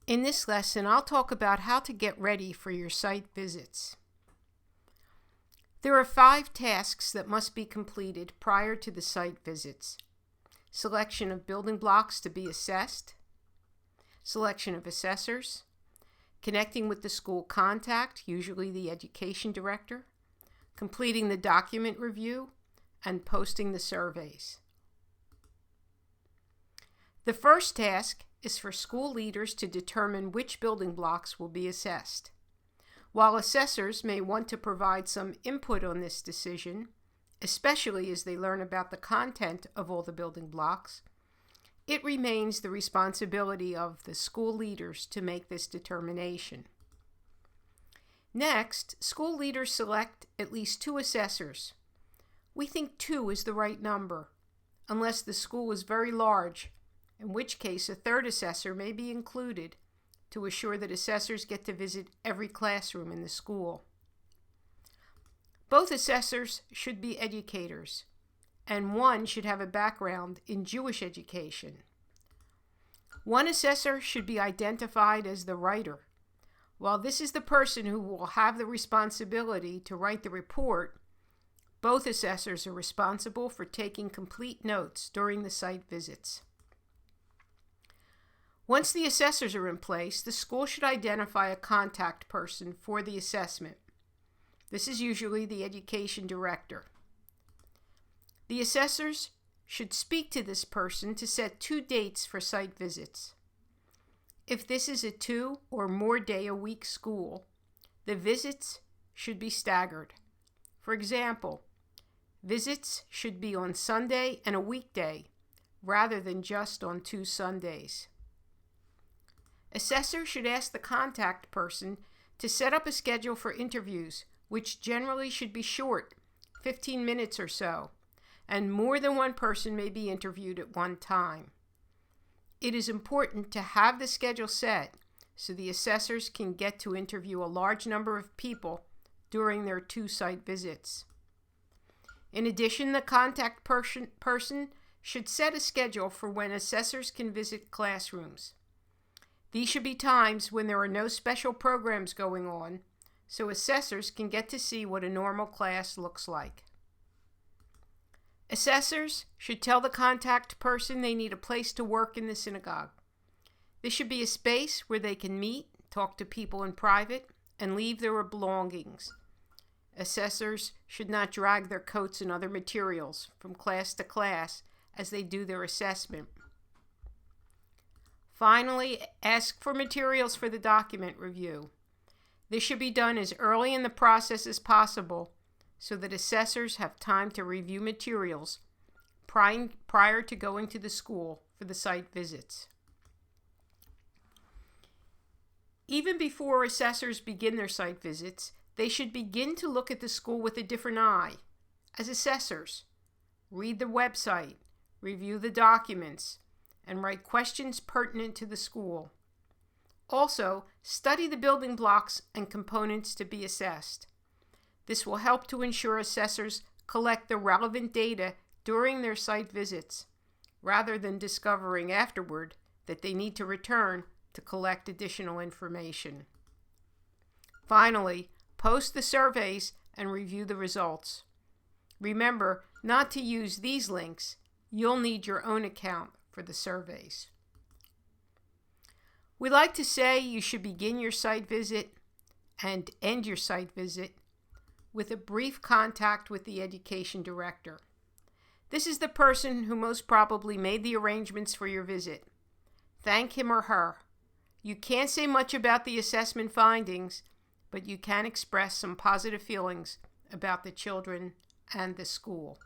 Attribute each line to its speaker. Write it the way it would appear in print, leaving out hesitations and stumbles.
Speaker 1: In this lesson, I'll talk about how to get ready for your site visits. There are 5 tasks that must be completed prior to the site visits. Selection of building blocks to be assessed, selection of assessors, connecting with the school contact, usually the education director, completing the document review, and posting the surveys. The first task is for school leaders to determine which building blocks will be assessed. While assessors may want to provide some input on this decision, especially as they learn about the content of all the building blocks, it remains the responsibility of the school leaders to make this determination. Next, school leaders select at least 2 assessors. We think 2 is the right number, unless the school is very large, in which case a 3rd assessor may be included to assure that assessors get to visit every classroom in the school. Both assessors should be educators, and one should have a background in Jewish education. One assessor should be identified as the writer. While this is the person who will have the responsibility to write the report, both assessors are responsible for taking complete notes during the site visits. Once the assessors are in place, the school should identify a contact person for the assessment. This is usually the education director. The assessors should speak to this person to set 2 dates for site visits. If this is a 2 or more day a week school, the visits should be staggered. For example, visits should be on Sunday and a weekday rather than just on 2 Sundays. Assessors should ask the contact person to set up a schedule for interviews, which generally should be short, 15 minutes or so, and more than one person may be interviewed at one time. It is important to have the schedule set so the assessors can get to interview a large number of people during their 2 site visits. In addition, the contact person should set a schedule for when assessors can visit classrooms. These should be times when there are no special programs going on, so assessors can get to see what a normal class looks like. Assessors should tell the contact person they need a place to work in the synagogue. This should be a space where they can meet, talk to people in private, and leave their belongings. Assessors should not drag their coats and other materials from class to class as they do their assessment. Finally, ask for materials for the document review. This should be done as early in the process as possible so that assessors have time to review materials prior to going to the school for the site visits. Even before assessors begin their site visits, they should begin to look at the school with a different eye. As assessors, read the website, review the documents, and write questions pertinent to the school. Also, study the building blocks and components to be assessed. This will help to ensure assessors collect the relevant data during their site visits, rather than discovering afterward that they need to return to collect additional information. Finally, post the surveys and review the results. Remember not to use these links. You'll need your own account for the surveys. We like to say you should begin your site visit and end your site visit with a brief contact with the education director. This is the person who most probably made the arrangements for your visit. Thank him or her. You can't say much about the assessment findings, but you can express some positive feelings about the children and the school.